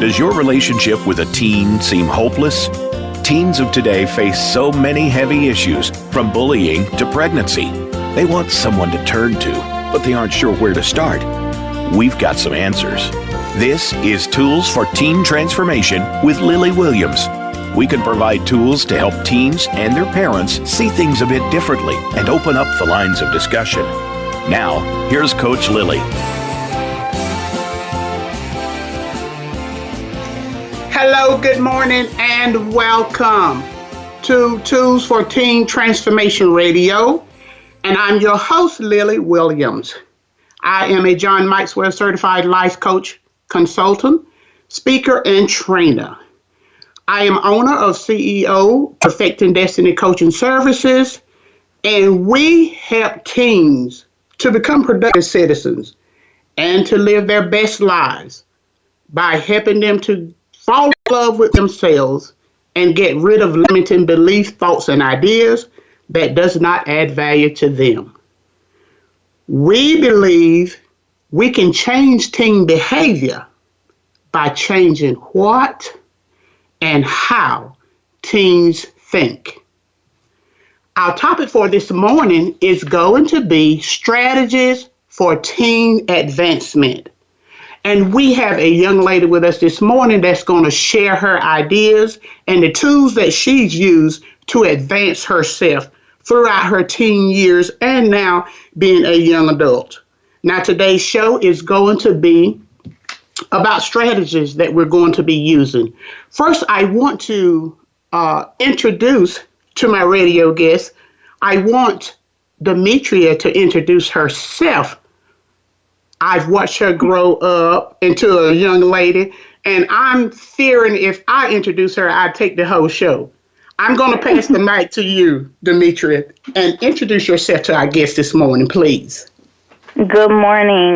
Does your relationship with a teen seem hopeless? Teens of today face so many heavy issues, from bullying to pregnancy. They want someone to turn to, but they aren't sure where to start. We've got some answers. This is Tools for Teen Transformation with Lily Williams. We can provide tools to help teens and their parents see things a bit differently and open up the lines of discussion. Now, here's Coach Lily. Hello, good morning, and welcome to Tools for Teen Transformation Radio. And I'm your host, Lily Williams. I am a John Maxwell Certified Life Coach, Consultant, Speaker, and Trainer. I am owner of CEO Perfecting Destiny Coaching Services, and we help teens to become productive citizens and to live their best lives by helping them to fall in love with themselves and get rid of limiting beliefs, thoughts, and ideas that does not add value to them. We believe we can change teen behavior by changing what and how teens think. Our topic for this morning is going to be strategies for teen advancement. And we have a young lady with us this morning that's going to share her ideas and the tools that she's used to advance herself throughout her teen years and now being a young adult. Now, today's show is going to be about strategies that we're going to be using. First, I want to introduce to my radio guest, I want Demetria to introduce herself. I've watched her grow up into a young lady, and I'm fearing if I introduce her, I'd take the whole show. I'm going to pass the mic to you, Demetria, and introduce yourself to our guest this morning, please. Good morning.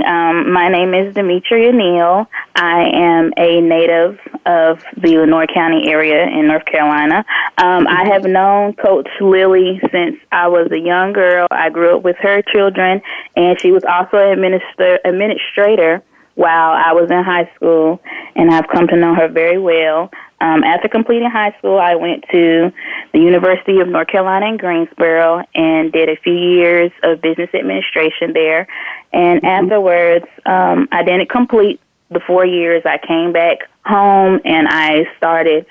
My name is Demetria Neal. I am a native of the Lenoir County area in North Carolina. I have known Coach Lily since I was a young girl. I grew up with her children, and she was also an administrator while I was in high school, and I've come to know her very well. After completing high school, I went to the University of North Carolina in Greensboro and did a few years of business administration there. And afterwards, I didn't complete the 4 years. I came back home and I started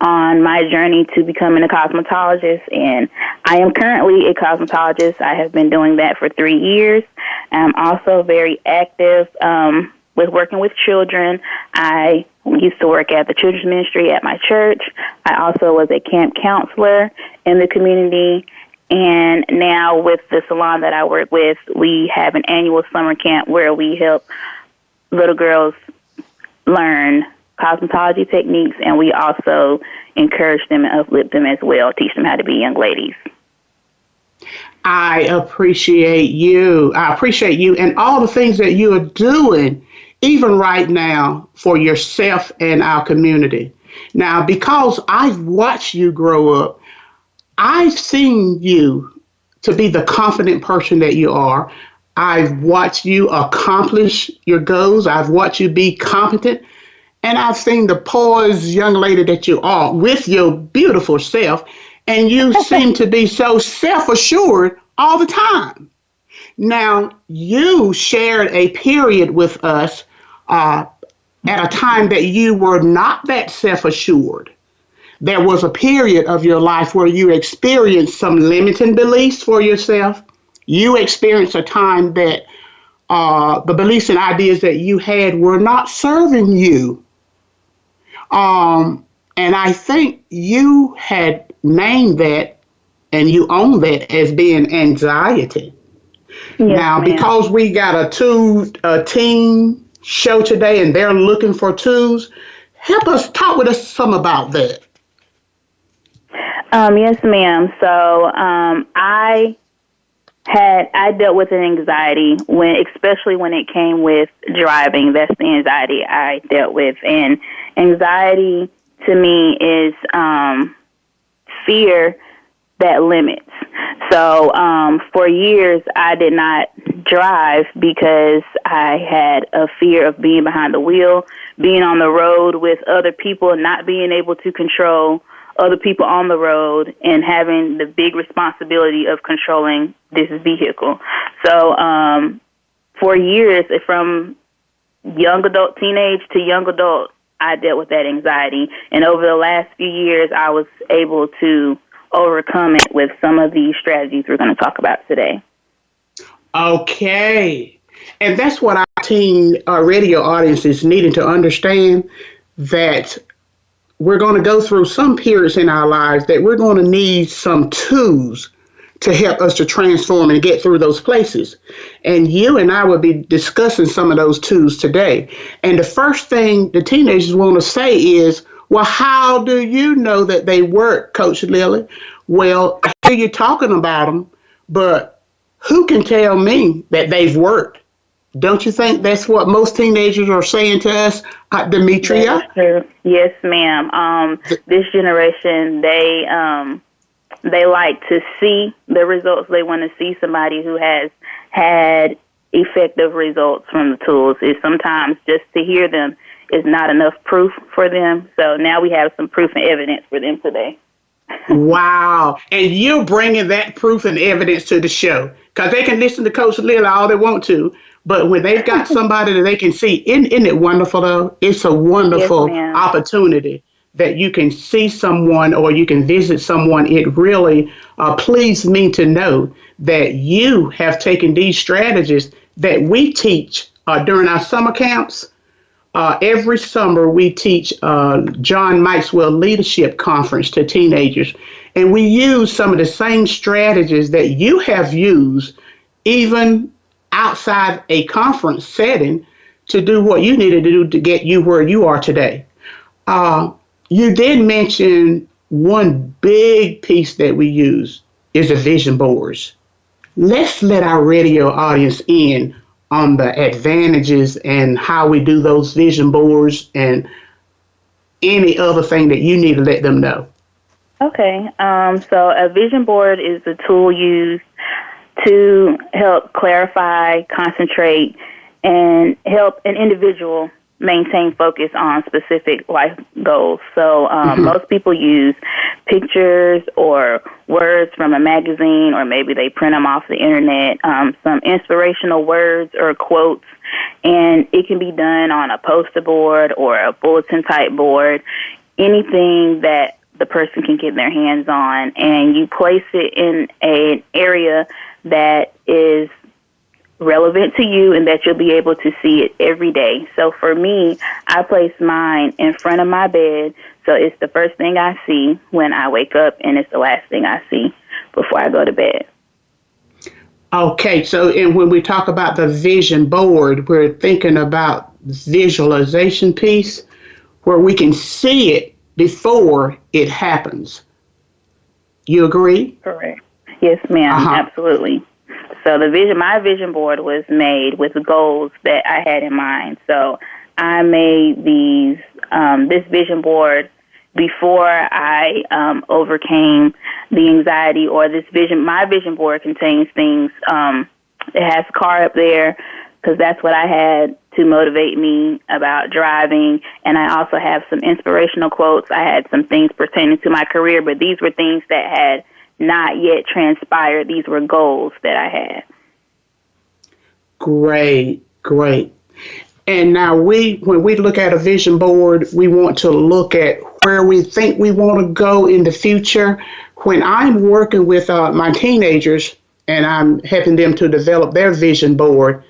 on my journey to becoming a cosmetologist. And I am currently a cosmetologist. I have been doing that for 3 years. I'm also very active with working with children. I used to work at the children's ministry at my church. I also was a camp counselor in the community. And now with the salon that I work with, we have an annual summer camp where we help little girls learn cosmetology techniques, and we also encourage them and uplift them as well, teach them how to be young ladies. I appreciate you. And all the things that you are doing, even right now, for yourself and our community. Now, because I've watched you grow up, I've seen you to be the confident person that you are. I've watched you accomplish your goals. I've watched you be competent. And I've seen the poised young lady that you are with your beautiful self. And you seem to be so self-assured all the time. Now, you shared a period with us at a time that you were not that self-assured. There was a period of your life where you experienced some limiting beliefs for yourself. You experienced a time that the beliefs and ideas that you had were not serving you. And I think you had named that and you own that as being anxiety. Yes, now, ma'am. Because we got a teen show today and they're looking for tools, talk with us some about that. Yes, ma'am. So I dealt with an anxiety especially when it came with driving. That's the anxiety I dealt with. And anxiety to me is fear that limits. So for years, I did not drive because I had a fear of being behind the wheel, being on the road with other people, not being able to control other people on the road, and having the big responsibility of controlling this vehicle. So for years, from young adult, teenage to young adult, I dealt with that anxiety. And over the last few years, I was able to overcome it with some of these strategies we're going to talk about today. Okay. And that's what our teen radio audience is needing to understand, that we're going to go through some periods in our lives that we're going to need some tools to help us to transform and get through those places. And you and I will be discussing some of those tools today. And the first thing the teenagers want to say is, well, how do you know that they work, Coach Lily? Well, I hear you talking about them, but who can tell me that they've worked? Don't you think that's what most teenagers are saying to us, Demetria? That's true. Yes, ma'am. This generation, they like to see the results. They want to see somebody who has had effective results from the tools. It's sometimes just to hear them is not enough proof for them. So now we have some proof and evidence for them today. Wow. And you're bringing that proof and evidence to the show, because they can listen to Coach Lily all they want to, but when they've got somebody that they can see, isn't it wonderful though? It's a wonderful opportunity that you can see someone or you can visit someone. It really pleased me to know that you have taken these strategies that we teach during our summer camps. Every summer we teach John Maxwell Leadership Conference to teenagers, and we use some of the same strategies that you have used even outside a conference setting to do what you needed to do to get you where you are today. You did mention one big piece that we use is the vision boards. Let's let our radio audience in on the advantages and how we do those vision boards and any other thing that you need to let them know. Okay. So a vision board is a tool used to help clarify, concentrate, and help an individual maintain focus on specific life goals. So most people use pictures or words from a magazine, or maybe they print them off the internet, some inspirational words or quotes, and it can be done on a poster board or a bulletin type board, anything that the person can get their hands on, and you place it in an area that is relevant to you and that you'll be able to see it every day. So for me, I place mine in front of my bed, so it's the first thing I see when I wake up, and it's the last thing I see before I go to bed. Okay, so and when we talk about the vision board, we're thinking about visualization piece where we can see it before it happens. You agree? Correct. Yes, ma'am. Absolutely. So my vision board was made with goals that I had in mind. So I made this vision board before I overcame the anxiety or this vision. My vision board contains things. It has a car up there because that's what I had to motivate me about driving. And I also have some inspirational quotes. I had some things pertaining to my career, but these were things that had not yet transpired. These were goals that I had. Great. And now when we look at a vision board, we want to look at where we think we want to go in the future. When I'm working with my teenagers and I'm helping them to develop their vision board,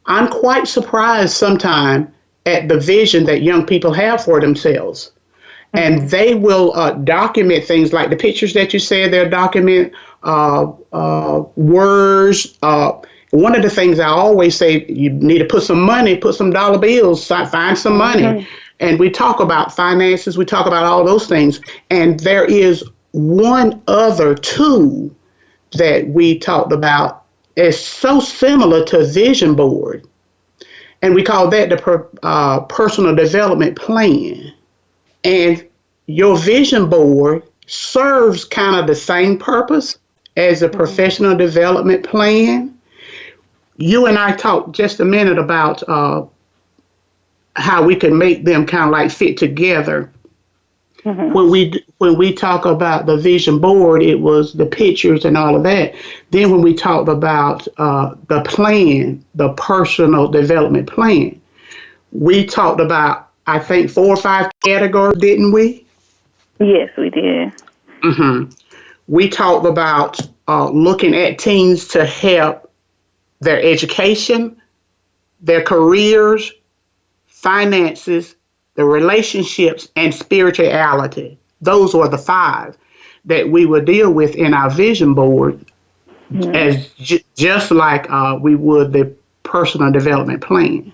I'm quite surprised sometimes at the vision that young people have for themselves. And they will document things like the pictures that you said. They'll document words. One of the things I always say, you need to put some dollar bills, find some money. And we talk about finances. We talk about all those things. And there is one other tool that we talked about. It's so similar to a vision board. And we call that the personal development plan. And your vision board serves kind of the same purpose as a professional development plan. You and I talked just a minute about how we can make them kind of like fit together. When we talk about the vision board, it was the pictures and all of that. Then when we talked about the plan, the personal development plan, we talked about, I think, 4 or 5 categories, didn't we? Yes, we did. We talked about looking at teens to help their education, their careers, finances, the relationships, and spirituality. Those were the 5 that we would deal with in our vision board, as just like we would the personal development plan.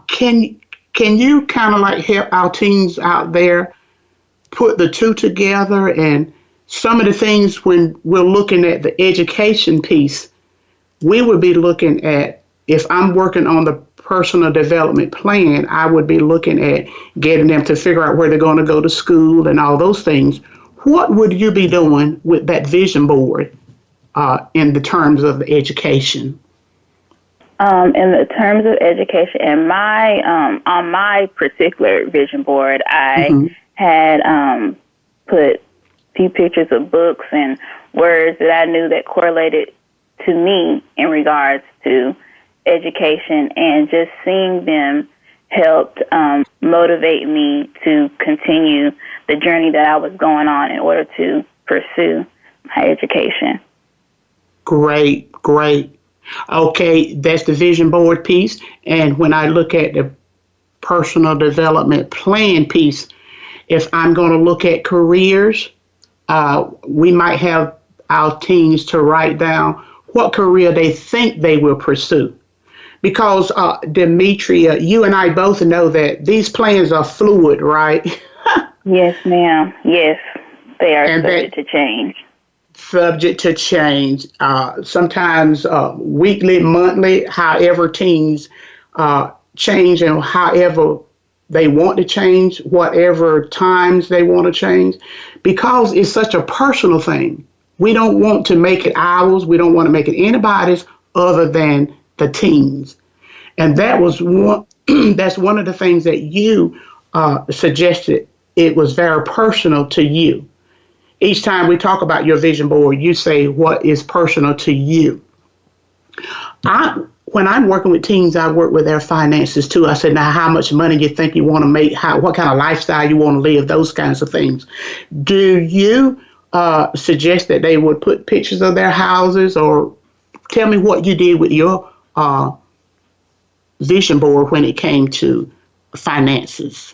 Can you kind of like help our teens out there put the two together, and some of the things when we're looking at the education piece, we would be looking at, if I'm working on the personal development plan, I would be looking at getting them to figure out where they're going to go to school and all those things. What would you be doing with that vision board in the terms of the education? In the terms of education, and on my particular vision board, I had put a few pictures of books and words that I knew that correlated to me in regards to education, and just seeing them helped motivate me to continue the journey that I was going on in order to pursue my education. Great. Okay, that's the vision board piece. And when I look at the personal development plan piece, if I'm going to look at careers, we might have our teens to write down what career they think they will pursue. Because, Demetria, you and I both know that these plans are fluid, right? Yes, ma'am. Yes, they are subject to change. Subject to change. Sometimes weekly, monthly, however teens change and however they want to change, whatever times they want to change, because it's such a personal thing. We don't want to make it ours. We don't want to make it anybody's other than the teens. And that was one. That's one of the things that you suggested. It was very personal to you. Each time we talk about your vision board, you say what is personal to you. When I'm working with teens, I work with their finances too. I said, now, how much money you think you want to make? What kind of lifestyle you want to live? Those kinds of things. Do you suggest that they would put pictures of their houses, or tell me what you did with your vision board when it came to finances?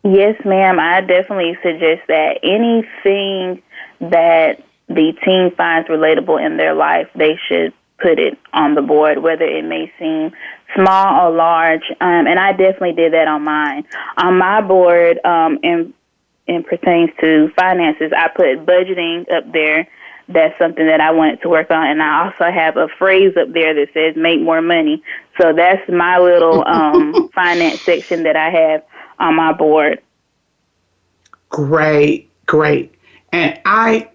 Yes, ma'am. I definitely suggest that anything that the teen finds relatable in their life, they should put it on the board, whether it may seem small or large. And I definitely did that on mine. On my board, in pertains to finances, I put budgeting up there. That's something that I wanted to work on. And I also have a phrase up there that says make more money. So that's my little finance section that I have on my board. Great. And I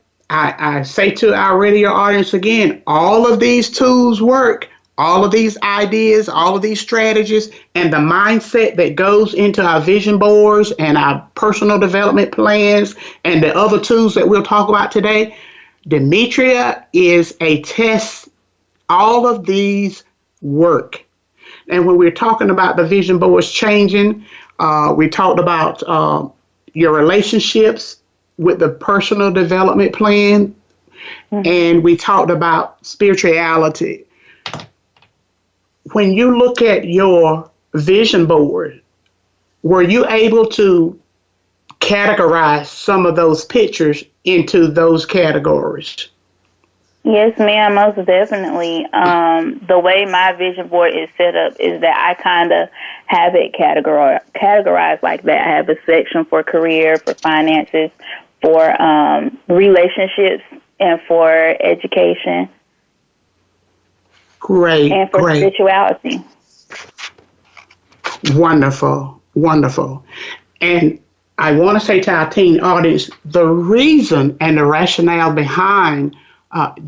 say to our radio audience again, all of these tools work, all of these ideas, all of these strategies, and the mindset that goes into our vision boards and our personal development plans and the other tools that we'll talk about today. Demetria is a test. All of these work. And when we're talking about the vision boards changing, we talked about your relationships with the personal development plan, and we talked about spirituality. When you look at your vision board, were you able to categorize some of those pictures into those categories? Yes, ma'am, most definitely. The way my vision board is set up is that I kind of have it categorized like that. I have a section for career, for finances, for relationships, and for education. Great. And for spirituality. Wonderful. And I want to say to our teen audience, the reason and the rationale behind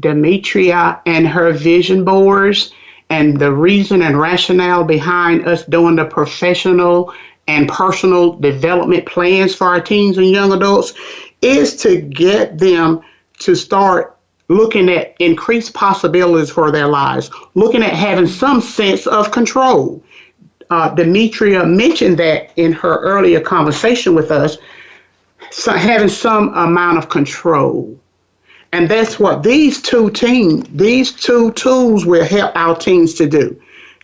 Demetria and her vision boards, and the reason and rationale behind us doing the professional and personal development plans for our teens and young adults is to get them to start looking at increased possibilities for their lives, looking at having some sense of control. Demetria mentioned that in her earlier conversation with us, so having some amount of control. And that's what these two tools will help our teens to do,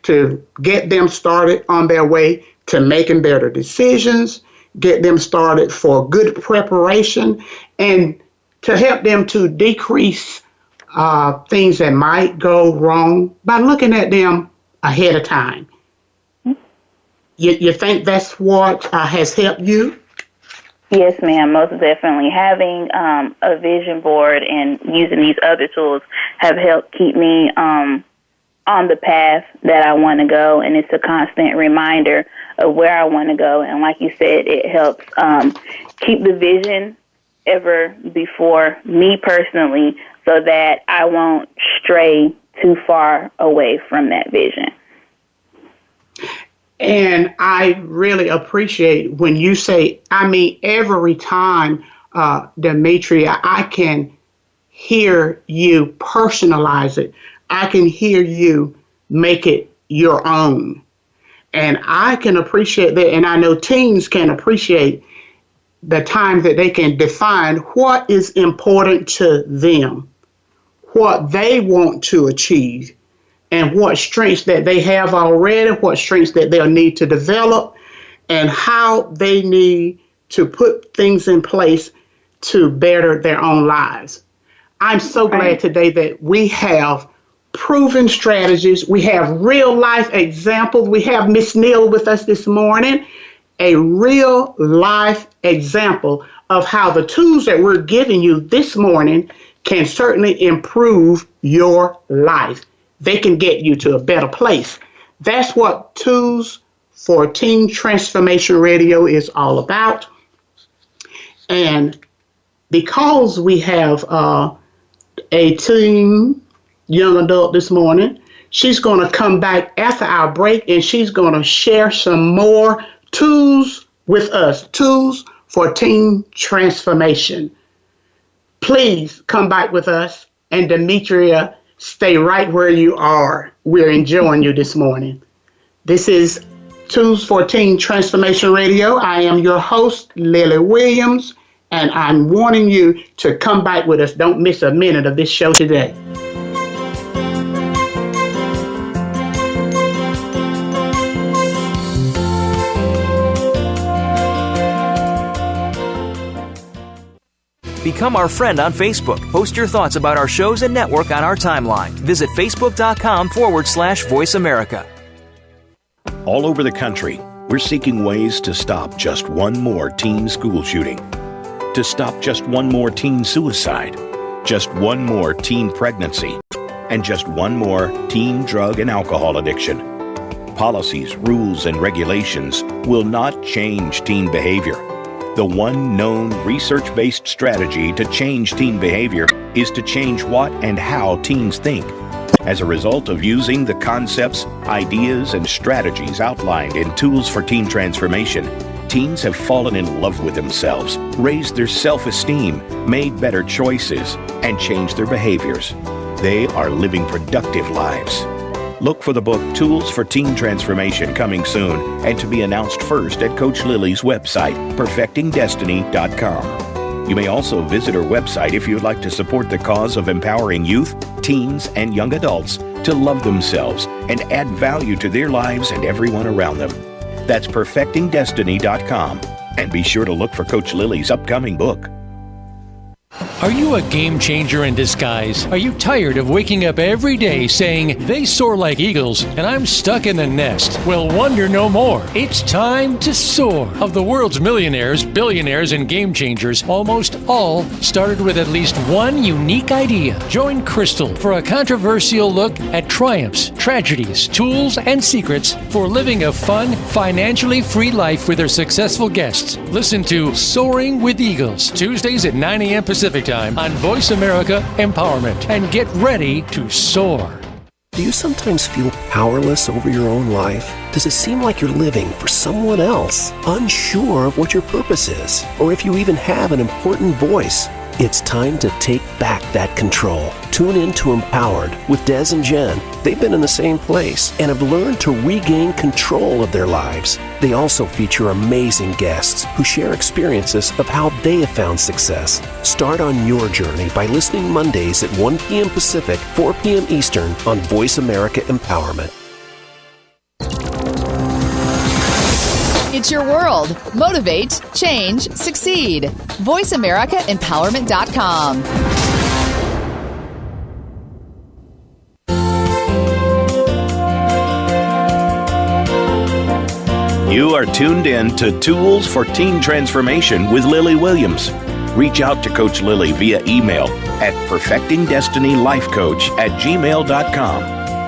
to get them started on their way to making better decisions, get them started for good preparation, and to help them to decrease things that might go wrong by looking at them ahead of time. You think that's what has helped you? Yes, ma'am, most definitely. Having a vision board and using these other tools have helped keep me on the path that I want to go, and it's a constant reminder of where I want to go. And like you said, it helps keep the vision ever before me personally, so that I won't stray too far away from that vision. And I really appreciate when you say, I mean, every time, Demetria, I can hear you personalize it. I can hear you make it your own. And I can appreciate that. And I know teens can appreciate the time that they can define what is important to them, what they want to achieve, and what strengths that they have already, what strengths that they'll need to develop, and how they need to put things in place to better their own lives. I'm so glad today that we have proven strategies. We have real life examples. We have Miss Neal with us this morning, a real life example of how the tools that we're giving you this morning can certainly improve your life. They can get you to a better place. That's what Tools for Teen Transformation Radio is all about. And because we have a teen young adult this morning, she's going to come back after our break, and she's going to share some more tools with us, tools for teen transformation. Please come back with us, and Demetria, stay right where you are. We're enjoying you this morning. This is Tools for Teen Transformation Radio. I am your host, Lily Williams, and I'm wanting you to come back with us. Don't miss a minute of this show today. Become our friend on Facebook. Post your thoughts about our shows and network on our timeline. Visit facebook.com/Voice America. All over the country, we're seeking ways to stop just one more teen school shooting, to stop just one more teen suicide, just one more teen pregnancy, and just one more teen drug and alcohol addiction. Policies, rules, and regulations will not change teen behavior. The one known research-based strategy to change teen behavior is to change what and how teens think. As a result of using the concepts, ideas, and strategies outlined in Tools for Teen Transformation, teens have fallen in love with themselves, raised their self-esteem, made better choices, and changed their behaviors. They are living productive lives. Look for the book Tools for Teen Transformation coming soon, and to be announced first at Coach Lily's website, perfectingdestiny.com. You may also visit her website if you'd like to support the cause of empowering youth, teens, and young adults to love themselves and add value to their lives and everyone around them. That's perfectingdestiny.com. And be sure to look for Coach Lily's upcoming book. Are you a game changer in disguise? Are you tired of waking up every day saying, they soar like eagles and I'm stuck in the nest? Well, wonder no more. It's time to soar. Of the world's millionaires, billionaires, and game changers, almost all started with at least one unique idea. Join Crystal for a controversial look at triumphs, tragedies, tools, and secrets for living a fun, financially free life with her successful guests. Listen to Soaring with Eagles, Tuesdays at 9 a.m. Pacific Time on Voice America Empowerment, and get ready to soar. Do you sometimes feel powerless over your own life? Does it seem like you're living for someone else, unsure of what your purpose is, or if you even have an important voice? It's time to take back that control. Tune in to Empowered with Des and Jen. They've been in the same place and have learned to regain control of their lives. They also feature amazing guests who share experiences of how they have found success. Start on your journey by listening Mondays at 1 p.m. Pacific, 4 p.m. Eastern on Voice America Empowerment. It's your world. Motivate, change, succeed. VoiceAmericaEmpowerment.com. You are tuned in to Tools for Teen Transformation with Lily Williams. Reach out to Coach Lily via email at perfectingdestinylifecoach@gmail.com.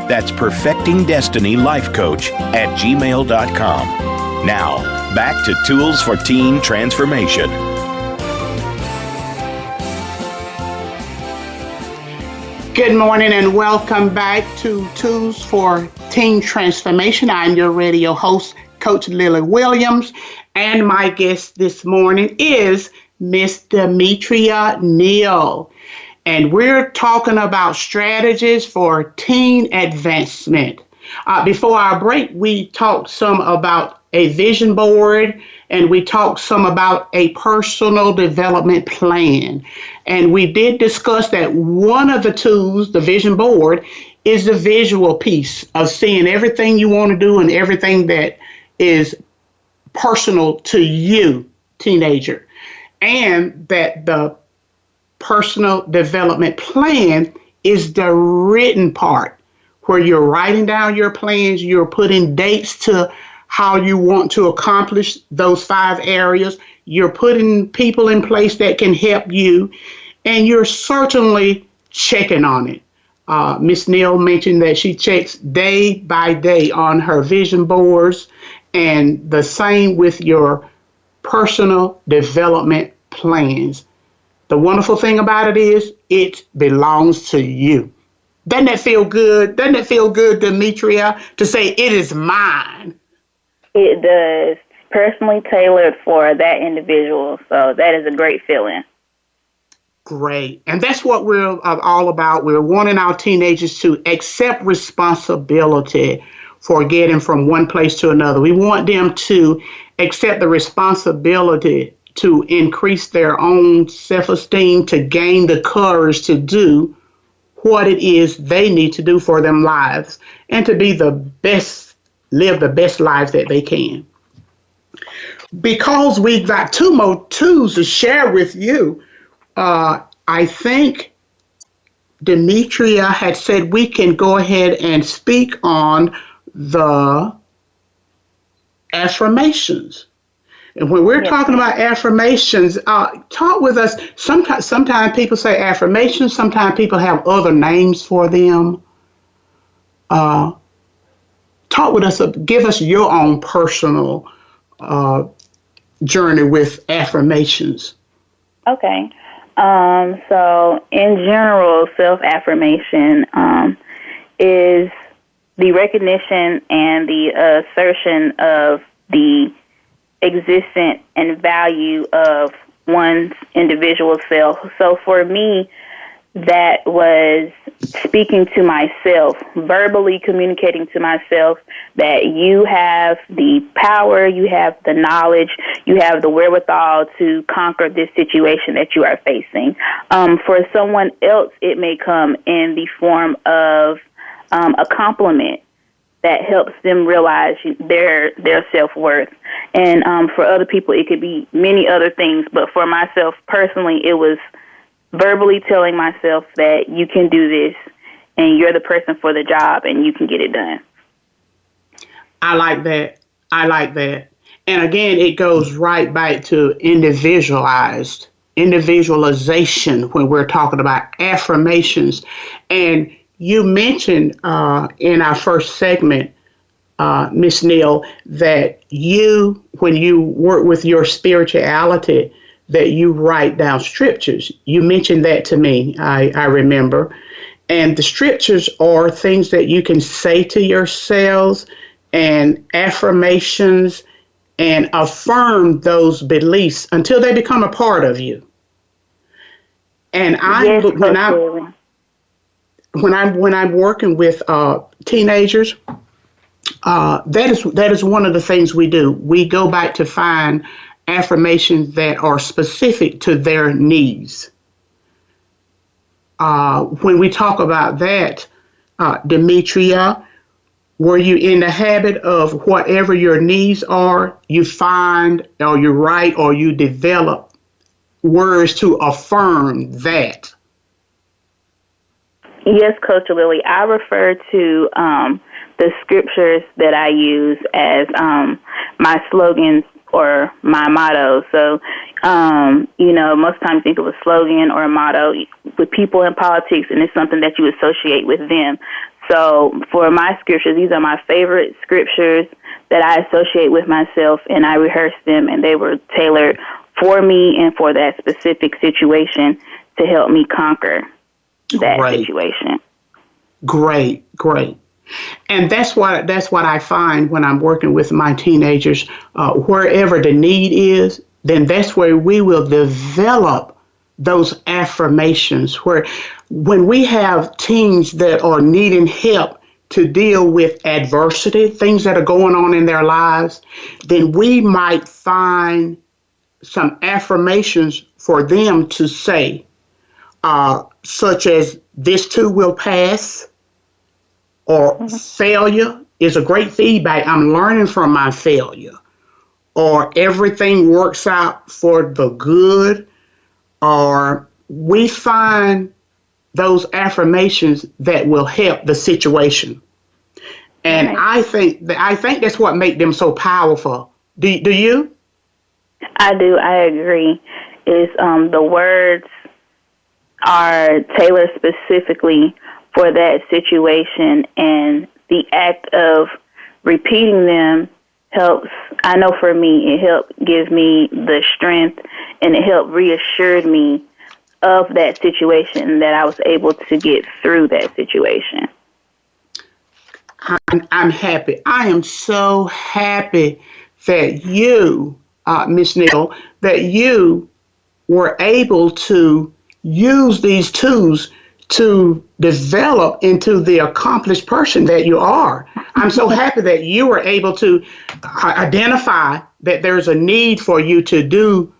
That's perfectingdestinylifecoach@gmail.com. Now, back to Tools for Teen Transformation. Good morning and welcome back to Tools for Teen Transformation. I'm your radio host, Coach Lily Williams, and my guest this morning is Miss Demetria Neal. And we're talking about strategies for teen advancement. Before our break, we talked some about a vision board, and we talked some about a personal development plan. And we did discuss that one of the tools, the vision board, is the visual piece of seeing everything you want to do and everything that is personal to you, teenager. And that the personal development plan is the written part, where you're writing down your plans, you're putting dates to how you want to accomplish those 5 areas. You're putting people in place that can help you, and you're certainly checking on it. Ms. Neal mentioned that she checks day by day on her vision boards, and the same with your personal development plans. The wonderful thing about it is it belongs to you. Doesn't that feel good? Doesn't it feel good, Demetria, to say it is mine? It does. Personally tailored for that individual. So that is a great feeling. Great. And that's what we're all about. We're wanting our teenagers to accept responsibility for getting from one place to another. We want them to accept the responsibility to increase their own self-esteem, to gain the courage to do what it is they need to do for their lives, and to be the best, live the best lives that they can. Because we've got 2 more tools to share with you, I think Demetria had said we can go ahead and speak on the affirmations. And when we're talking about affirmations, talk with us. Sometimes people say affirmations. Sometimes people have other names for them. Talk with us. Give us your own personal journey with affirmations. Okay. So in general, self-affirmation is the recognition and the assertion of the existence and value of one's individual self. So for me, that was speaking to myself, verbally communicating to myself that you have the power, you have the knowledge, you have the wherewithal to conquer this situation that you are facing. For someone else, it may come in the form of a compliment that helps them realize their self-worth. And for other people, it could be many other things. But for myself personally, it was verbally telling myself that you can do this and you're the person for the job and you can get it done. I like that. I like that. And again, it goes right back to individualization when we're talking about affirmations. And you mentioned in our first segment, Miss Neal, that when you work with your spirituality, that you write down scriptures. You mentioned that to me, I remember. And the scriptures are things that you can say to yourselves and affirmations and affirm those beliefs until they become a part of you. And when I'm working with teenagers, that is one of the things we do. We go back to find affirmations that are specific to their needs. When we talk about that, Demetria, were you in the habit of whatever your needs are, you find or you write or you develop words to affirm that? Yes, Coach Lily. I refer to the scriptures that I use as my slogans or my motto. So, most times think of a slogan or a motto with people in politics, and it's something that you associate with them. So for my scriptures, these are my favorite scriptures that I associate with myself, and I rehearse them, and they were tailored for me and for that specific situation to help me conquer that situation. Great. And that's what I find when I'm working with my teenagers. Wherever the need is, then that's where we will develop those affirmations. Where when we have teens that are needing help to deal with adversity, things that are going on in their lives, then we might find some affirmations for them to say, such as "this too will pass," or "failure is a great feedback. I'm learning from my failure," or "everything works out for the good," or we find those affirmations that will help the situation. And I think that's what makes them so powerful. Do you? I do. I agree. The words are tailored specifically for that situation, and the act of repeating them helps. I know for me, it helped give me the strength, and it helped reassure me of that situation, that I was able to get through that situation. I'm happy. I am so happy that you, Miss Neal, that you were able to use these tools to develop into the accomplished person that you are. I'm so happy that you were able to identify that there's a need for you to do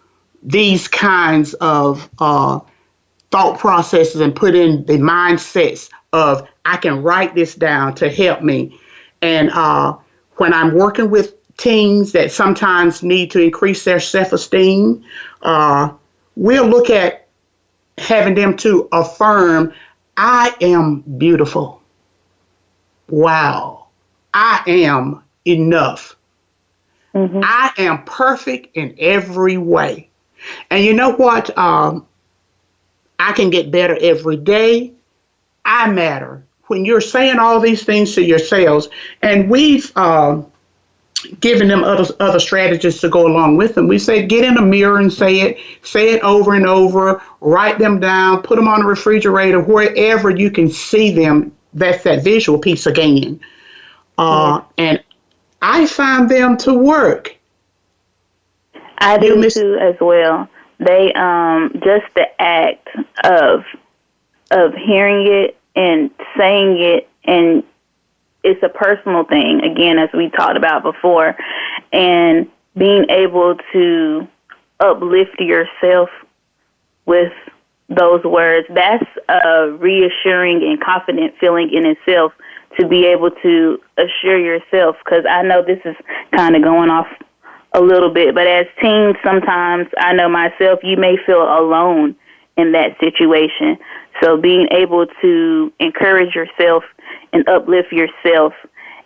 these kinds of thought processes and put in the mindsets of, I can write this down to help me. And when I'm working with teens that sometimes need to increase their self-esteem, we'll look at having them to affirm, I am beautiful. Wow. I am enough. Mm-hmm. I am perfect in every way. And you know what? I can get better every day. I matter. When you're saying all these things to yourselves, and we've given them other strategies to go along with them. We say, get in a mirror and say it over and over, write them down, put them on a refrigerator, wherever you can see them. That's that visual piece again. And I find them to work. I do too as well. They just the act of hearing it and saying it, and it's a personal thing, again, as we talked about before, and being able to uplift yourself with those words, that's a reassuring and confident feeling in itself, to be able to assure yourself, because I know this is kind of going off a little bit, but as teens, sometimes I know myself, you may feel alone in that situation. So being able to encourage yourself and uplift yourself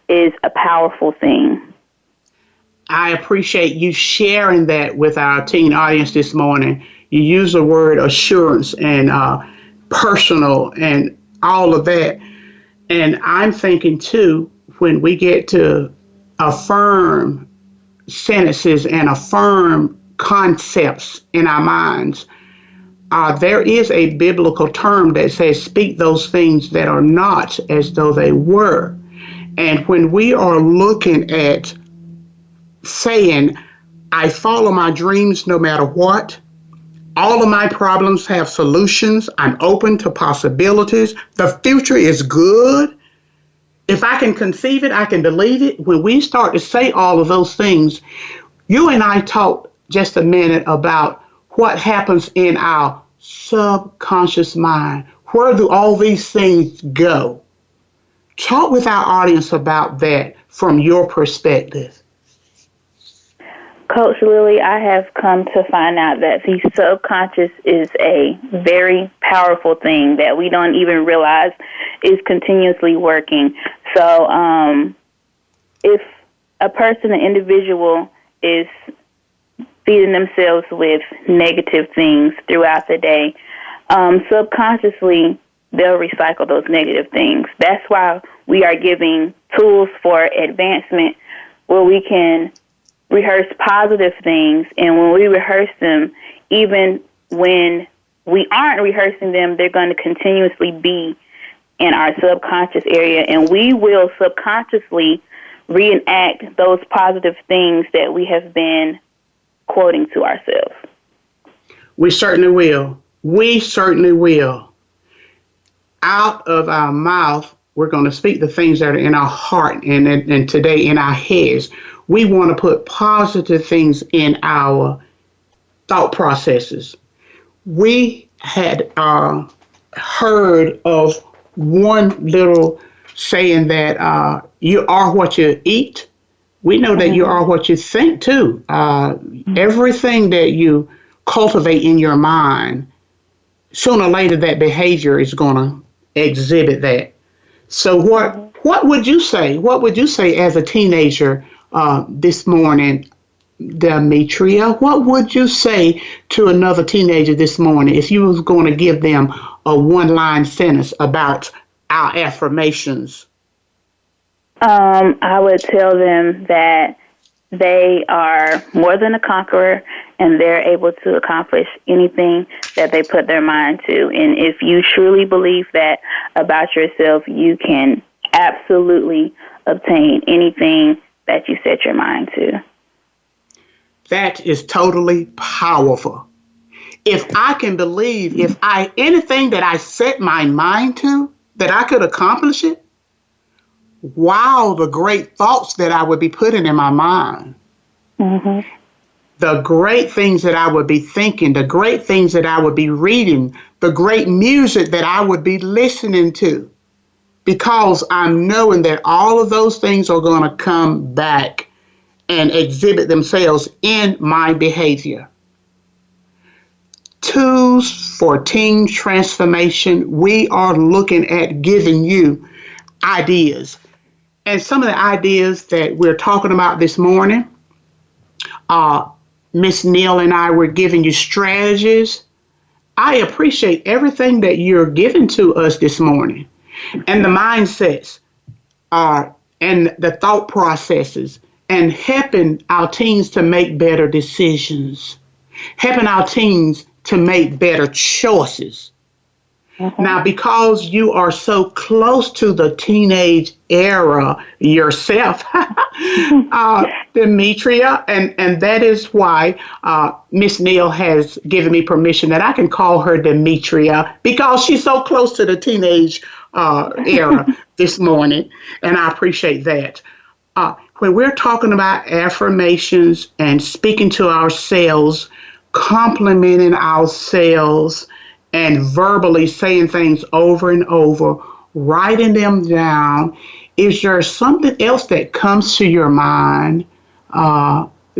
is a powerful thing. I appreciate you sharing that with our teen audience this morning. You use the word assurance and personal and all of that. And I'm thinking, too, when we get to affirm sentences and affirm concepts in our minds, there is a biblical term that says, speak those things that are not as though they were. And when we are looking at saying, I follow my dreams no matter what, all of my problems have solutions, I'm open to possibilities, the future is good, if I can conceive it, I can believe it. When we start to say all of those things, you and I talked just a minute about what happens in our subconscious mind. Where do all these things go? Talk with our audience about that from your perspective. Coach Lily, I have come to find out that the subconscious is a very powerful thing that we don't even realize is continuously working. So if a person, an individual, is feeding themselves with negative things throughout the day, subconsciously they'll recycle those negative things. That's why we are giving tools for advancement where we can rehearse positive things, and when we rehearse them, even when we aren't rehearsing them, they're going to continuously be in our subconscious area, and we will subconsciously reenact those positive things that we have been quoting to ourselves. We certainly will. We certainly will. Out of our mouth, we're going to speak the things that are in our heart and today in our heads. We want to put positive things in our thought processes. We had heard of one little saying that you are what you eat. We know that you are what you think, too. Everything that you cultivate in your mind, sooner or later that behavior is going to exhibit that. So what would you say? What would you say as a teenager this morning, Demetria? What would you say to another teenager this morning if you was going to give them a one-line sentence about our affirmations? I would tell them that they are more than a conqueror and they're able to accomplish anything that they put their mind to. And if you truly believe that about yourself, you can absolutely obtain anything that you set your mind to. That is totally powerful. If I can believe, anything that I set my mind to, that I could accomplish it, wow, the great thoughts that I would be putting in my mind. Mm-hmm. The great things that I would be thinking, the great things that I would be reading, the great music that I would be listening to. Because I'm knowing that all of those things are going to come back and exhibit themselves in my behavior. Tools for teen transformation. We are looking at giving you ideas. And some of the ideas that we're talking about this morning, Miss Neal and I were giving you strategies. I appreciate everything that you're giving to us this morning. And the mindsets and the thought processes and helping our teens to make better decisions, helping our teens to make better choices. Mm-hmm. Now, because you are so close to the teenage era yourself, Demetria, and that is why Miss Neal has given me permission that I can call her Demetria because she's so close to the teenage era this morning, and I appreciate that. When we're talking about affirmations and speaking to ourselves, complimenting ourselves, and verbally saying things over and over, writing them down, is there something else that comes to your mind,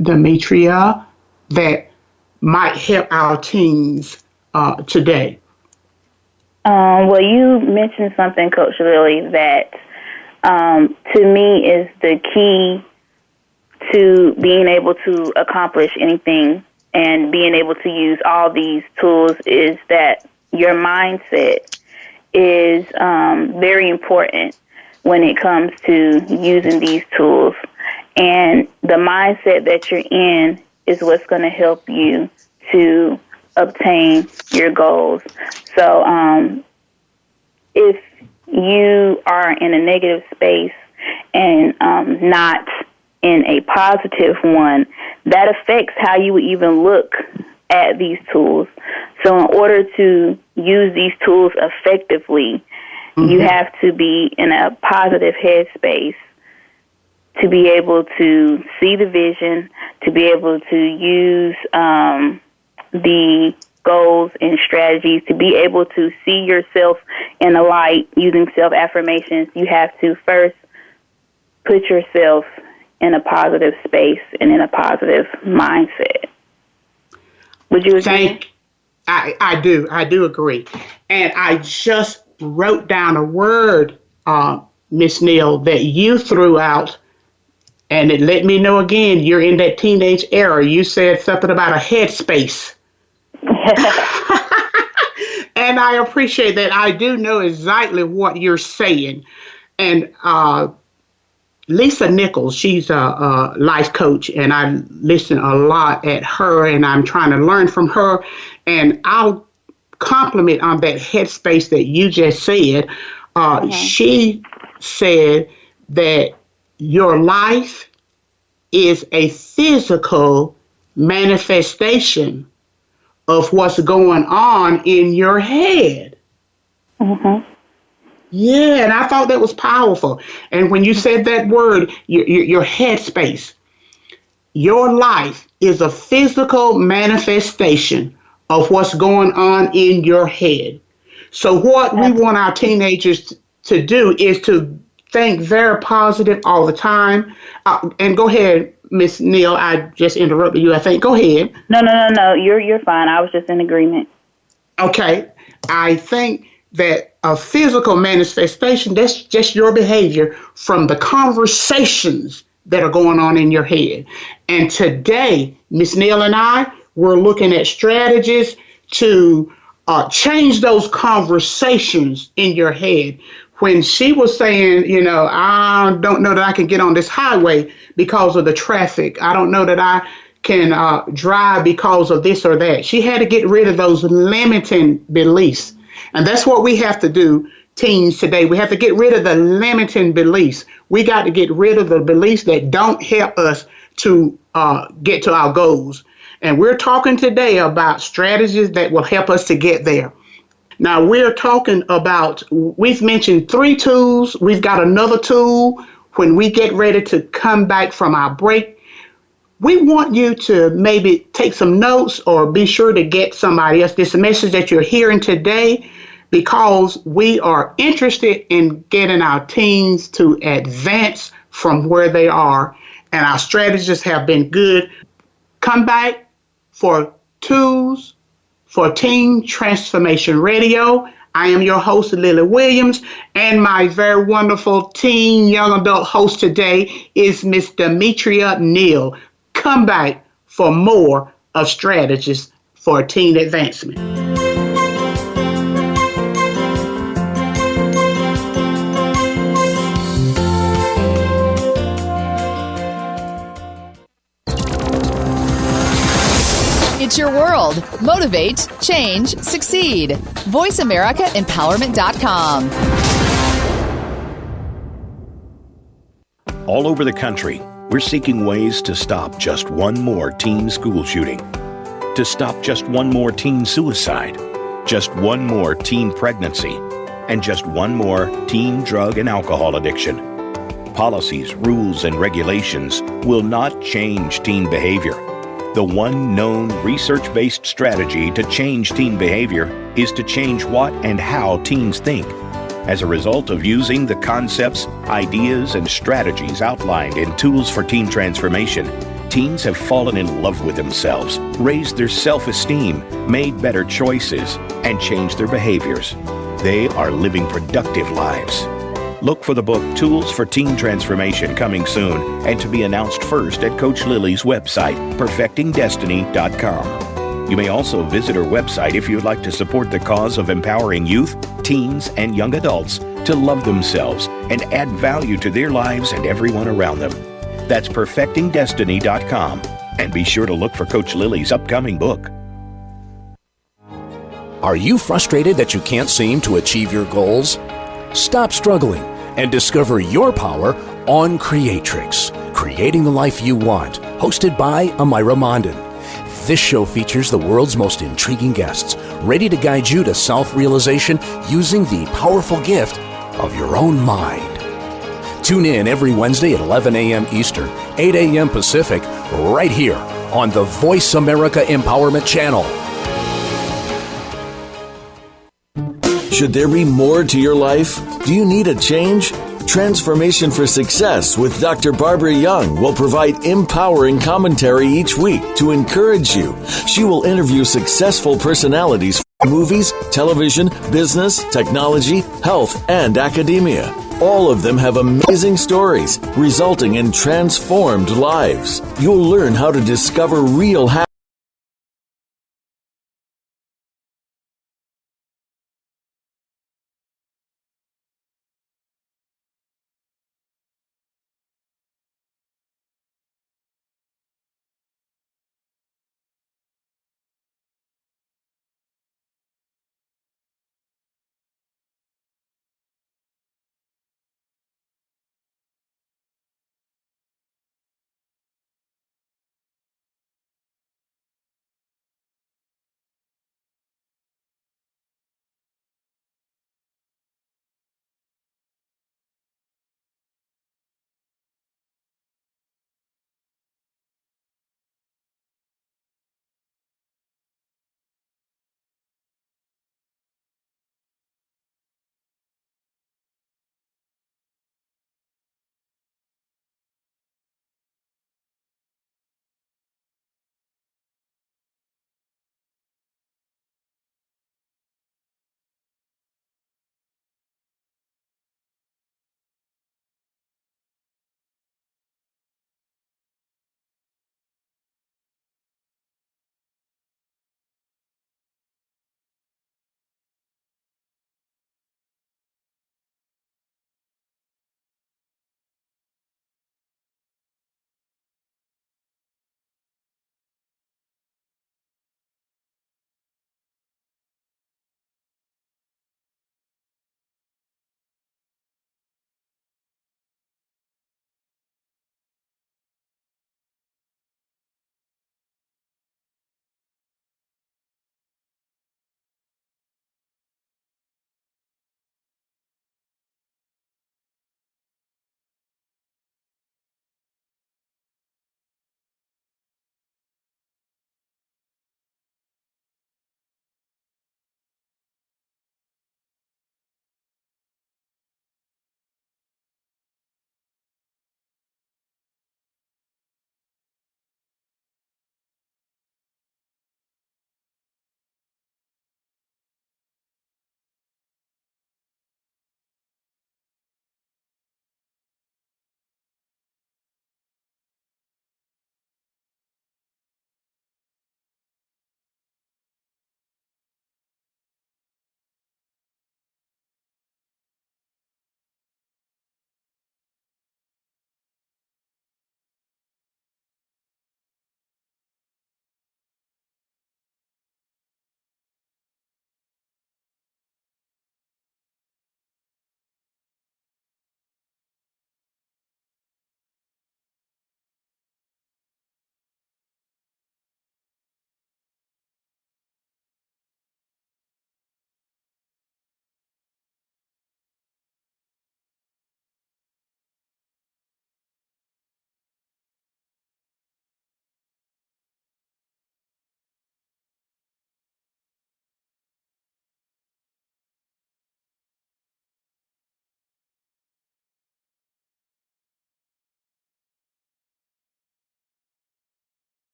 Demetria, that might help our teens today? Well, you mentioned something, Coach Lily, that to me is the key to being able to accomplish anything and being able to use all these tools is that your mindset is very important when it comes to using these tools. And the mindset that you're in is what's going to help you to obtain your goals. So if you are in a negative space and not in a positive one, that affects how you would even look at these tools. So in order to use these tools effectively, you have to be in a positive headspace to be able to see the vision, to be able to use the goals and strategies, to be able to see yourself in the light using self-affirmations. You have to first put yourself in a positive space and in a positive mindset. Would you agree? I do agree. And I just wrote down a word, Miss Neal, that you threw out, and it let me know again, you're in that teenage era. You said something about a headspace. And I appreciate that. I do know exactly what you're saying. And Lisa Nichols, she's a life coach, and I listen a lot at her, and I'm trying to learn from her. And I'll compliment on that headspace that you just said. She said that your life is a physical manifestation of what's going on in your head. Yeah, and I thought that was powerful. And when you said that word, your headspace, your life is a physical manifestation of what's going on in your head. So what we want our teenagers to do is to think very positive all the time. And go ahead, Miss Neal, I just interrupted you, I think. Go ahead. No. You're fine. I was just in agreement. Okay. I think that a physical manifestation, that's just your behavior from the conversations that are going on in your head. And today, Miss Neal and I, we're looking at strategies to change those conversations in your head. When she was saying, I don't know that I can get on this highway because of the traffic. I don't know that I can drive because of this or that. She had to get rid of those limiting beliefs. And that's what we have to do, teens, today. We have to get rid of the limiting beliefs. We got to get rid of the beliefs that don't help us to get to our goals. And we're talking today about strategies that will help us to get there. Now, we're talking about, we've mentioned 3 tools. We've got another tool when we get ready to come back from our break. We want you to maybe take some notes or be sure to get somebody else this message that you're hearing today, because we are interested in getting our teens to advance from where they are, and our strategies have been good. Come back for Tools for Teen Transformation Radio. I am your host, Lily Williams, and my very wonderful teen young adult host today is Miss Demetria Neal. Come back for more of Strategies for Teen Advancement. It's your world. Motivate, change, succeed. VoiceAmericaEmpowerment.com. All over the country, we're seeking ways to stop just one more teen school shooting, to stop just one more teen suicide, just one more teen pregnancy, and just one more teen drug and alcohol addiction. Policies, rules, and regulations will not change teen behavior. The one known research-based strategy to change teen behavior is to change what and how teens think. As a result of using the concepts, ideas, and strategies outlined in Tools for Teen Transformation, Teens have fallen in love with themselves, raised their self-esteem, made better choices, and changed their behaviors. They are living productive lives. Look for the book Tools for Teen Transformation coming soon and to be announced first at Coach Lily's website, perfectingdestiny.com. You may also visit her website if you'd like to support the cause of empowering youth, teens, and young adults to love themselves and add value to their lives and everyone around them. That's perfectingdestiny.com. And be sure to look for Coach Lily's upcoming book. Are you frustrated that you can't seem to achieve your goals? Stop struggling and discover your power on Creatrix, Creating the Life You Want, hosted by Amira Mondin. This show features the world's most intriguing guests, ready to guide you to self-realization using the powerful gift of your own mind. Tune in every Wednesday at 11 a.m. Eastern, 8 a.m. Pacific, right here on the Voice America Empowerment Channel. Should there be more to your life? Do you need a change? Transformation for Success with Dr. Barbara Young will provide empowering commentary each week to encourage you. She will interview successful personalities from movies, television, business, technology, health, and academia. All of them have amazing stories resulting in transformed lives. You'll learn how to discover real happiness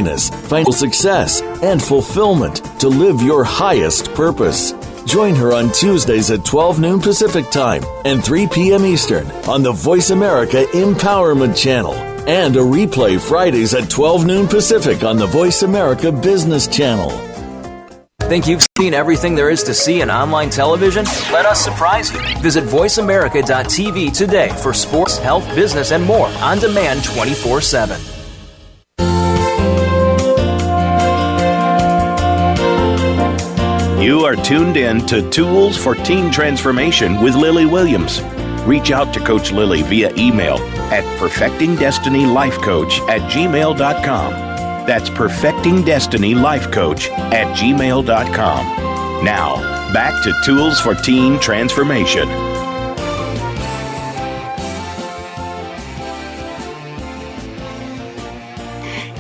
financial success, and fulfillment to live your highest purpose. Join her on Tuesdays at 12 noon Pacific Time and 3 p.m. Eastern on the Voice America Empowerment Channel, and a replay Fridays at 12 noon Pacific on the Voice America Business Channel. Think you've seen everything there is to see in online television? Let us surprise you. Visit voiceamerica.tv today for sports, health, business, and more on demand 24/7. You are tuned in to Tools for Teen Transformation with Lily Williams. Reach out to Coach Lily via email at perfectingdestinylifecoach@gmail.com. That's perfectingdestinylifecoach@gmail.com. Now, back to Tools for Teen Transformation.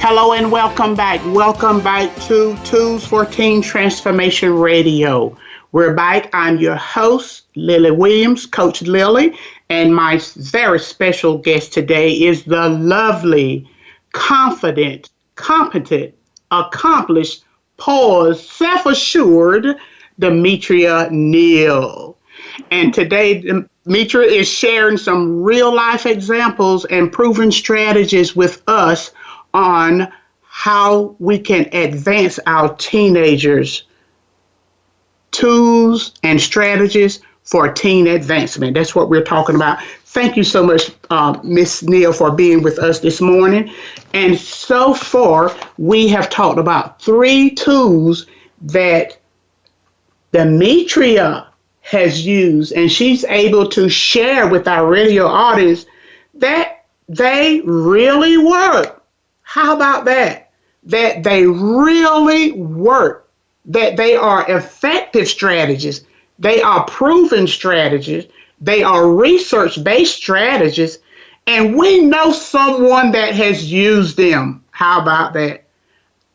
Hello and welcome back. Welcome back to Tools for Teen Transformation Radio. We're back. I'm your host, Lily Williams, Coach Lily, and my very special guest today is the lovely, confident, competent, accomplished, poised, self-assured Demetria Neal. And today, Demetria is sharing some real-life examples and proven strategies with us on how we can advance our teenagers' tools and strategies for teen advancement. That's what we're talking about. Thank you so much, Miss Neal, for being with us this morning. And so far, we have talked about 3 tools that Demetria has used, and she's able to share with our radio audience that they really work. How about that? That they really work, that they are effective strategies, they are proven strategies, they are research-based strategies, and we know someone that has used them. How about that?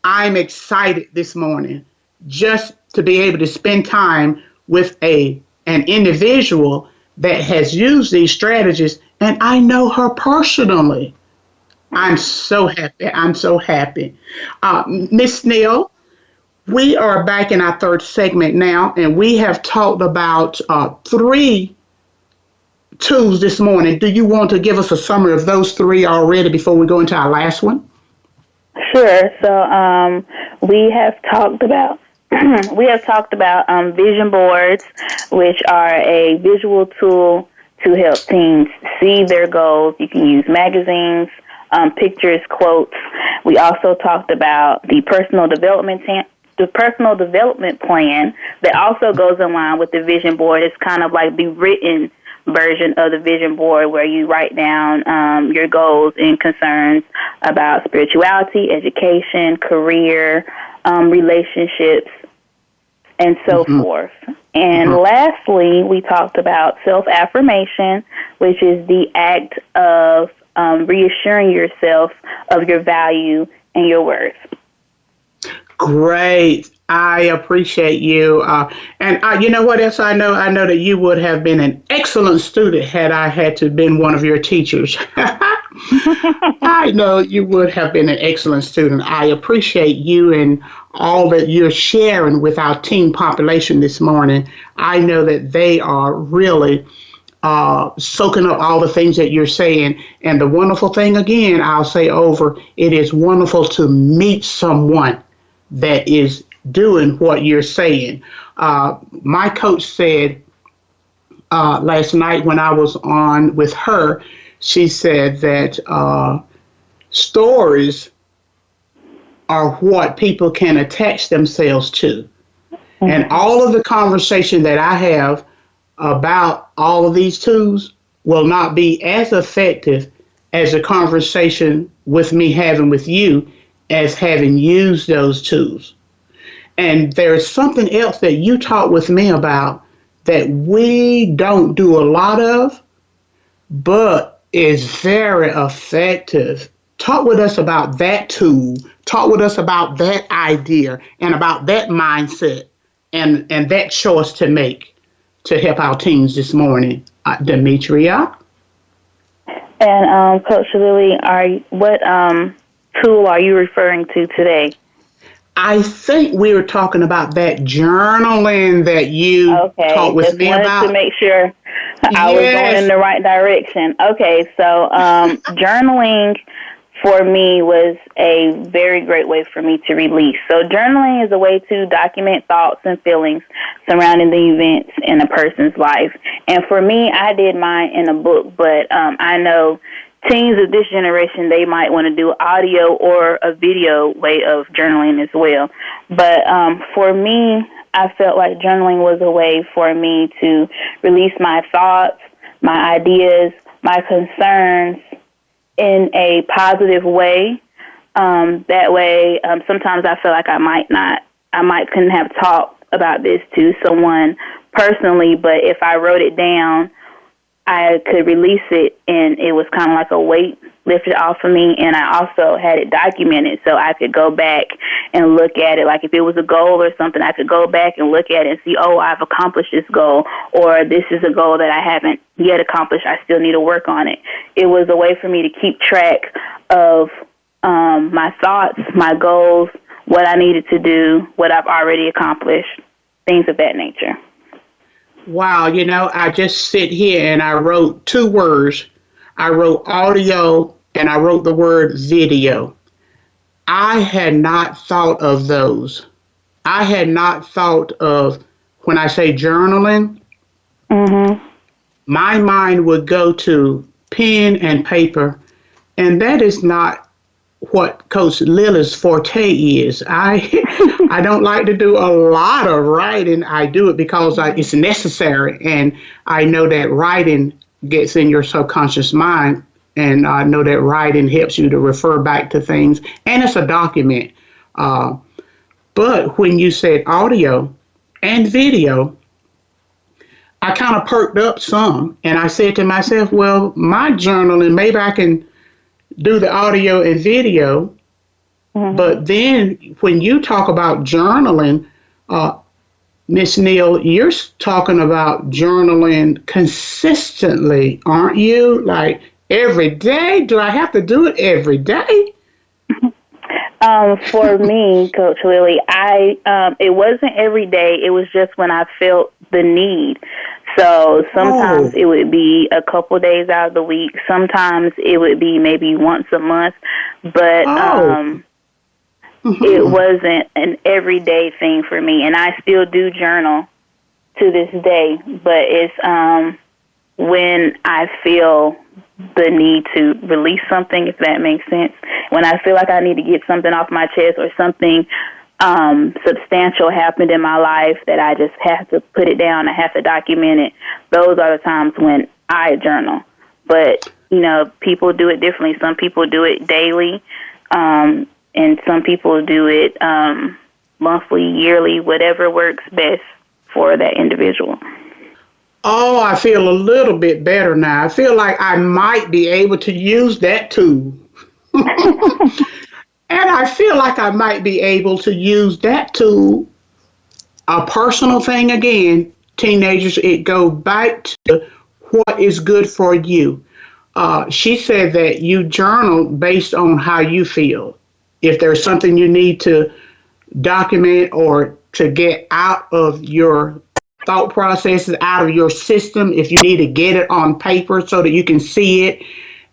I'm excited this morning just to be able to spend time with an individual that has used these strategies, and I know her personally. I'm so happy. I'm so happy. Miss Neal, we are back in our 3rd segment now, and we have talked about 3 tools this morning. Do you want to give us a summary of those 3 already before we go into our last one? Sure. So we have talked about vision boards, which are a visual tool to help teens see their goals. You can use magazines, pictures, quotes. We also talked about the personal development plan that also goes in line with the vision board. It's kind of like the written version of the vision board where you write down your goals and concerns about spirituality, education, career, relationships, and so forth. And lastly, we talked about self-affirmation, which is the act of reassuring yourself of your value and your worth. Great. I appreciate you. And you know what else I know? I know that you would have been an excellent student had I had to been one of your teachers. I know you would have been an excellent student. I appreciate you and all that you're sharing with our teen population this morning. I know that they are really soaking up all the things that you're saying. And the wonderful thing, again, I'll say over, it is wonderful to meet someone that is doing what you're saying. My coach said last night when I was on with her, she said that stories are what people can attach themselves to. And all of the conversation that I have about all of these tools will not be as effective as a conversation with me having with you as having used those tools. And there's something else that you talked with me about that we don't do a lot of, but is very effective. Talk with us about that tool. Talk with us about that idea and about that mindset and that choice to make to help our teens this morning. Demetria? And Coach Lily, tool are you referring to today? I think we were talking about that journaling that you talked with me about. Just wanted to make sure I was going in the right direction. Okay, so journaling for me was a very great way for me to release. So journaling is a way to document thoughts and feelings surrounding the events in a person's life. And for me, I did mine in a book, but I know teens of this generation, they might want to do audio or a video way of journaling as well. But for me, I felt like journaling was a way for me to release my thoughts, my ideas, my concerns in a positive way. That way, sometimes I feel like I might couldn't have talked about this to someone personally, but if I wrote it down, I could release it, and it was kind of like a weight lifted off of me, and I also had it documented so I could go back and look at it. Like if it was a goal or something, I could go back and look at it and see, oh, I've accomplished this goal, or this is a goal that I haven't yet accomplished. I still need to work on it. It was a way for me to keep track of my thoughts, my goals, what I needed to do, what I've already accomplished, things of that nature. Wow, I just sit here and I wrote 2 words. I wrote audio and I wrote the word video. I had not thought of those. I had not thought of, when I say journaling, my mind would go to pen and paper, and that is not what Coach Lily's forte is. I don't like to do a lot of writing. I do it because it's necessary, and I know that writing gets in your subconscious mind, and I know that writing helps you to refer back to things, and it's a document. But when you said audio and video, I kind of perked up some, and I said to myself, well, my journaling, maybe I can do the audio and video. But then when you talk about journaling, Miss Neal, you're talking about journaling consistently, aren't you? Like every day? Do I have to do it every day? For me, Coach Lily, it wasn't every day. It was just when I felt the need. So sometimes it would be a couple days out of the week. Sometimes it would be maybe once a month. But it wasn't an everyday thing for me. And I still do journal to this day. But it's when I feel the need to release something, if that makes sense. When I feel like I need to get something off my chest, or something substantial happened in my life that I just have to put it down, I have to document it. Those are the times when I journal. But, people do it differently. Some people do it daily, and some people do it monthly, yearly, whatever works best for that individual. Oh, I feel a little bit better now. I feel like I might be able to use that tool. And I feel like I might be able to use that tool, a personal thing again. Teenagers, it goes back to what is good for you. She said that you journal based on how you feel. If there's something you need to document or to get out of your thought processes, out of your system, if you need to get it on paper so that you can see it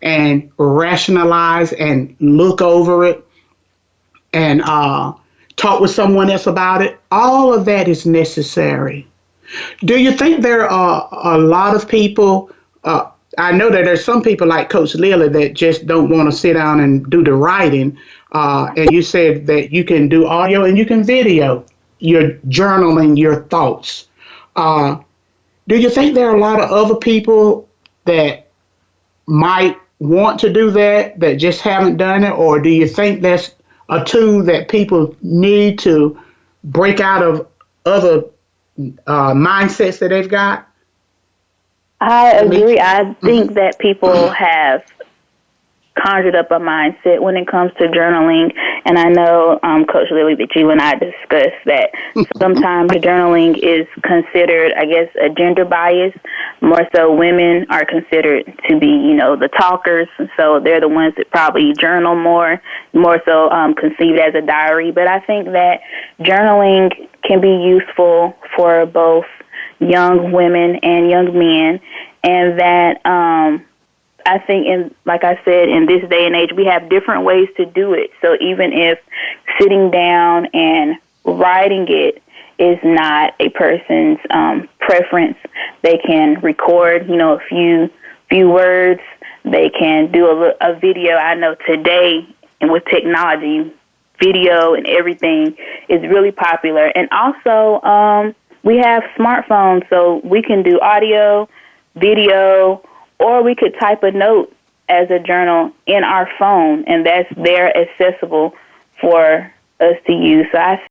and rationalize and look over it and talk with someone else about it, all of that is necessary. Do you think there are a lot of people, I know that there's some people like Coach Lily that just don't want to sit down and do the writing, and you said that you can do audio and you can video. You're journaling your thoughts. Do you think there are a lot of other people that might want to do that just haven't done it? Or do you think that's a tool that people need to break out of other mindsets that they've got? I agree. I think that people have conjured up a mindset when it comes to journaling. And I know, Coach Lily, that you and I discussed that sometimes journaling is considered, I guess, a gender bias, More so, women are considered to be, the talkers, so they're the ones that probably journal more so conceived as a diary. But I think that journaling can be useful for both young women and young men, and that I think, like I said, in this day and age, we have different ways to do it. So even if sitting down and writing it is not a person's preference, they can record, a few words. They can do a video. I know today, and with technology, video and everything is really popular. And also, we have smartphones, so we can do audio, video, or we could type a note as a journal in our phone, and that's there accessible for us to use. So I